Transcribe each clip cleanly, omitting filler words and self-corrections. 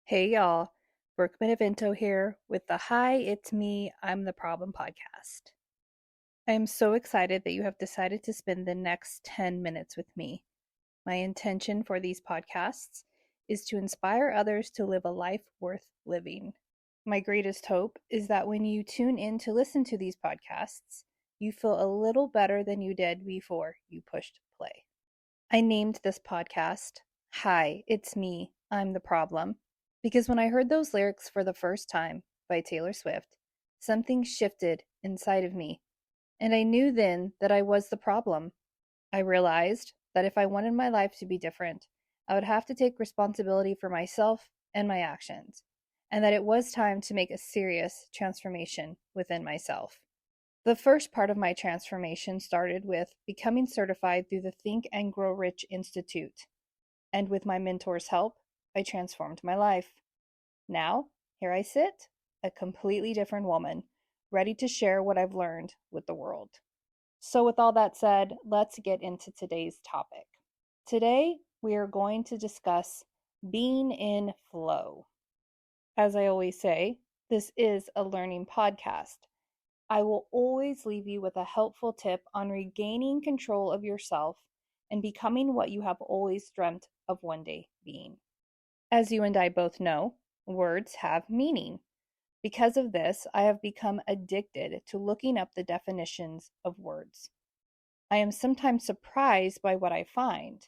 Hey y'all, Brooke Benevento here with the Hi, It's Me, I'm the Problem podcast. I am so excited that you have decided to spend the next 10 minutes with me. My intention for these podcasts is to inspire others to live a life worth living. My greatest hope is that when you tune in to listen to these podcasts, you feel a little better than you did before you pushed play. I named this podcast Hi, It's Me, I'm the Problem, because when I heard those lyrics for the first time by Taylor Swift, something shifted inside of me, and I knew then that I was the problem. I realized that if I wanted my life to be different, I would have to take responsibility for myself and my actions, and that it was time to make a serious transformation within myself. The first part of my transformation started with becoming certified through the Think and Grow Rich Institute. And with my mentor's help, I transformed my life. Now, here I sit, a completely different woman, ready to share what I've learned with the world. So, with all that said, let's get into today's topic. Today, we are going to discuss being in flow. As I always say, this is a learning podcast. I will always leave you with a helpful tip on regaining control of yourself and becoming what you have always dreamt of one day being. As you and I both know, words have meaning. Because of this, I have become addicted to looking up the definitions of words. I am sometimes surprised by what I find.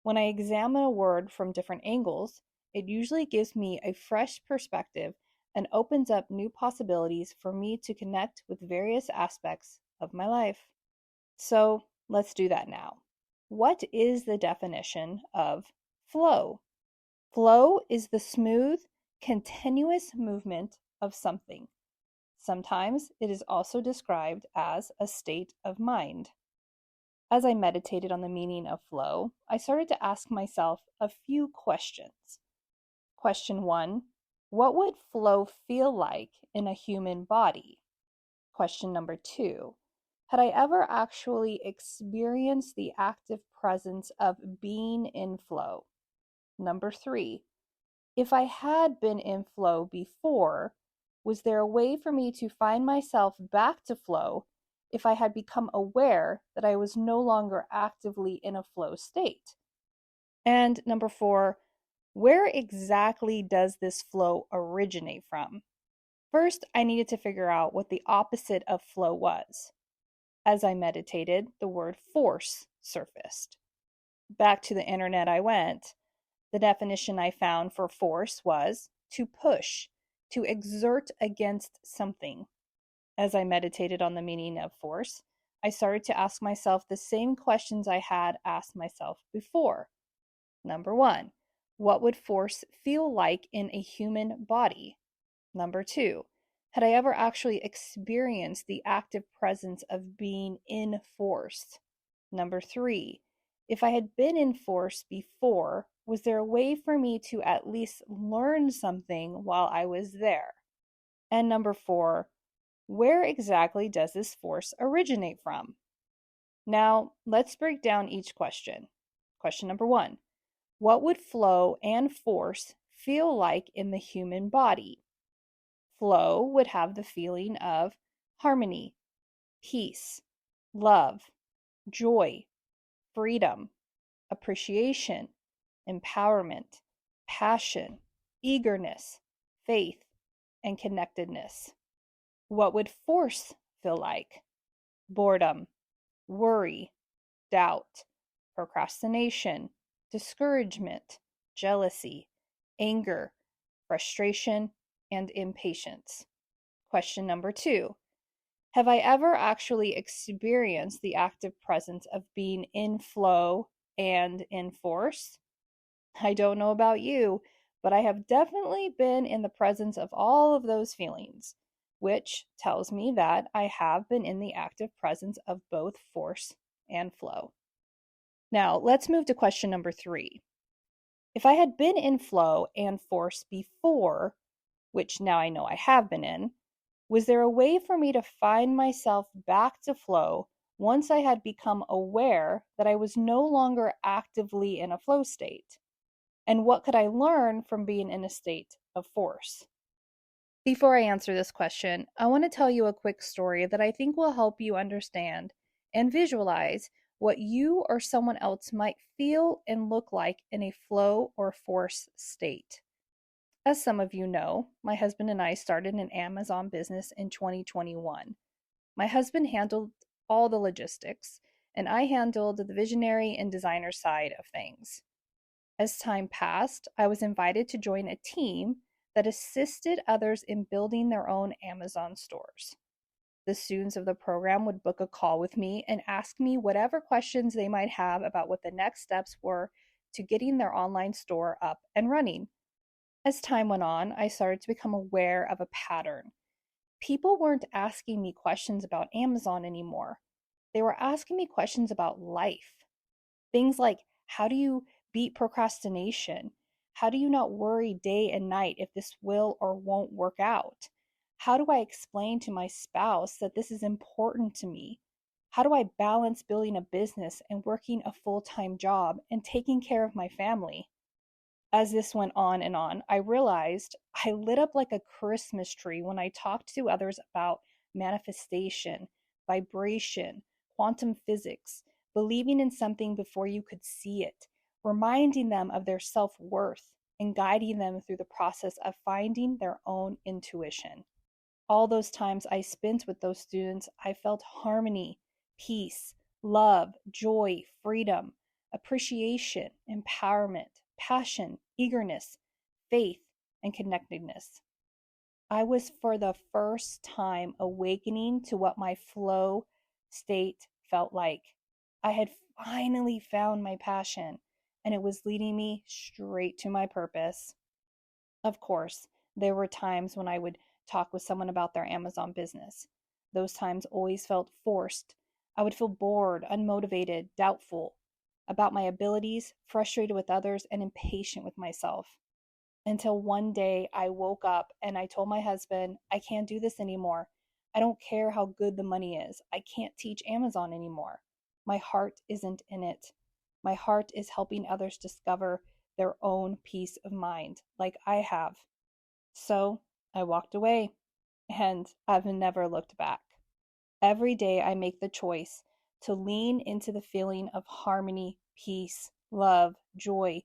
When I examine a word from different angles, it usually gives me a fresh perspective and opens up new possibilities for me to connect with various aspects of my life. So let's do that now. What is the definition of flow? Flow is the smooth, continuous movement of something. Sometimes it is also described as a state of mind. As I meditated on the meaning of flow, I started to ask myself a few questions. Question 1: what would flow feel like in a human body? Question number 2: had I ever actually experienced the active presence of being in flow? Number 3: if I had been in flow before, was there a way for me to find myself back to flow if I had become aware that I was no longer actively in a flow state? And number 4, where exactly does this flow originate from? First, I needed to figure out what the opposite of flow was. As I meditated, the word force surfaced. Back to the internet I went. The definition I found for force was to push, to exert against something. As I meditated on the meaning of force, I started to ask myself the same questions I had asked myself before. Number 1, what would force feel like in a human body? Number 2, had I ever actually experienced the active presence of being in force? Number 3, if I had been in force before, was there a way for me to at least learn something while I was there? And number 4, where exactly does this force originate from? Now, let's break down each question. Question number 1: what would flow and force feel like in the human body? Flow would have the feeling of harmony, peace, love, joy, freedom, appreciation, empowerment, passion, eagerness, faith, and connectedness. What would force feel like? Boredom, worry, doubt, procrastination, discouragement, jealousy, anger, frustration, and impatience. Question number 2: have I ever actually experienced the active presence of being in flow and in force? I don't know about you, but I have definitely been in the presence of all of those feelings, which tells me that I have been in the active presence of both force and flow. Now, let's move to question number 3. If I had been in flow and force before, which now I know I have been in, was there a way for me to find myself back to flow once I had become aware that I was no longer actively in a flow state? And what could I learn from being in a state of force? Before I answer this question, I want to tell you a quick story that I think will help you understand and visualize what you or someone else might feel and look like in a flow or force state. As some of you know, my husband and I started an Amazon business in 2021. My husband handled all the logistics, and I handled the visionary and designer side of things. As time passed, I was invited to join a team that assisted others in building their own Amazon stores. The students of the program would book a call with me and ask me whatever questions they might have about what the next steps were to getting their online store up and running. As time went on, I started to become aware of a pattern. People weren't asking me questions about Amazon anymore. They were asking me questions about life. Things like, how do you beat procrastination? How do you not worry day and night if this will or won't work out? How do I explain to my spouse that this is important to me? How do I balance building a business and working a full-time job and taking care of my family? As this went on and on, I realized I lit up like a Christmas tree when I talked to others about manifestation, vibration, quantum physics, believing in something before you could see it, reminding them of their self worth, and guiding them through the process of finding their own intuition. All those times I spent with those students, I felt harmony, peace, love, joy, freedom, appreciation, empowerment, passion, eagerness, faith, and connectedness. I was for the first time awakening to what my flow state felt like. I had finally found my passion, and it was leading me straight to my purpose. Of course, there were times when I would talk with someone about their Amazon business. Those times always felt forced. I would feel bored, unmotivated, doubtful about my abilities, frustrated with others, and impatient with myself. Until one day I woke up and I told my husband, I can't do this anymore. I don't care how good the money is. I can't teach Amazon anymore. My heart isn't in it. My heart is helping others discover their own peace of mind, like I have. So I walked away, and I've never looked back. Every day I make the choice to lean into the feeling of harmony, peace, love, joy,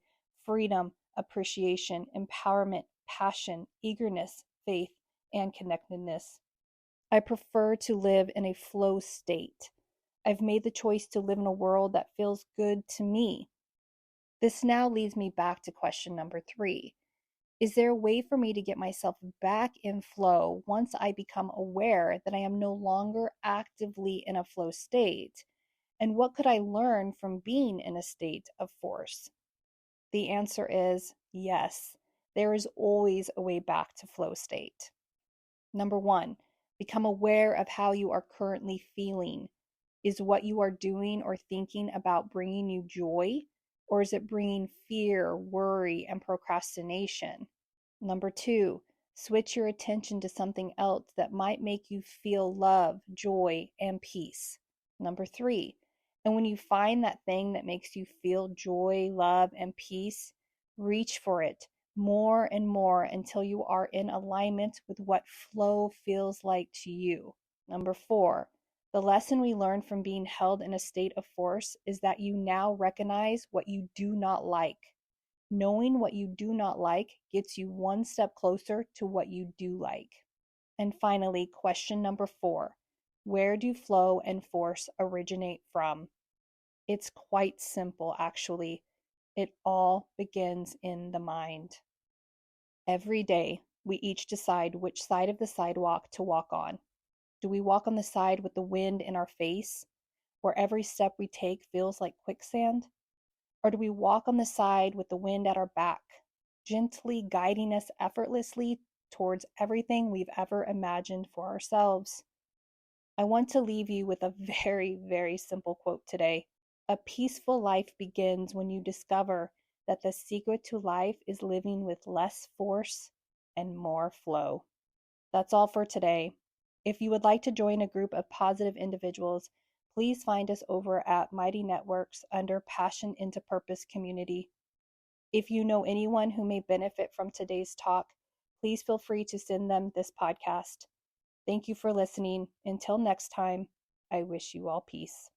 freedom, appreciation, empowerment, passion, eagerness, faith, and connectedness. I prefer to live in a flow state. I've made the choice to live in a world that feels good to me. This now leads me back to question number 3. Is there a way for me to get myself back in flow once I become aware that I am no longer actively in a flow state? And what could I learn from being in a state of force? The answer is yes. There is always a way back to flow state. Number 1, become aware of how you are currently feeling. Is what you are doing or thinking about bringing you joy, or is it bringing fear, worry, and procrastination? Number 2, switch your attention to something else that might make you feel love, joy, and peace. Number 3, and when you find that thing that makes you feel joy, love, and peace, reach for it more and more until you are in alignment with what flow feels like to you. Number 4, the lesson we learn from being held in a state of force is that you now recognize what you do not like. Knowing what you do not like gets you one step closer to what you do like. And finally, question number 4, where do flow and force originate from? It's quite simple, actually. It all begins in the mind. Every day, we each decide which side of the sidewalk to walk on. Do we walk on the side with the wind in our face, where every step we take feels like quicksand? Or do we walk on the side with the wind at our back, gently guiding us effortlessly towards everything we've ever imagined for ourselves? I want to leave you with a very, very simple quote today. A peaceful life begins when you discover that the secret to life is living with less force and more flow. That's all for today. If you would like to join a group of positive individuals, please find us over at Mighty Networks under Passion into Purpose Community. If you know anyone who may benefit from today's talk, please feel free to send them this podcast. Thank you for listening. Until next time, I wish you all peace.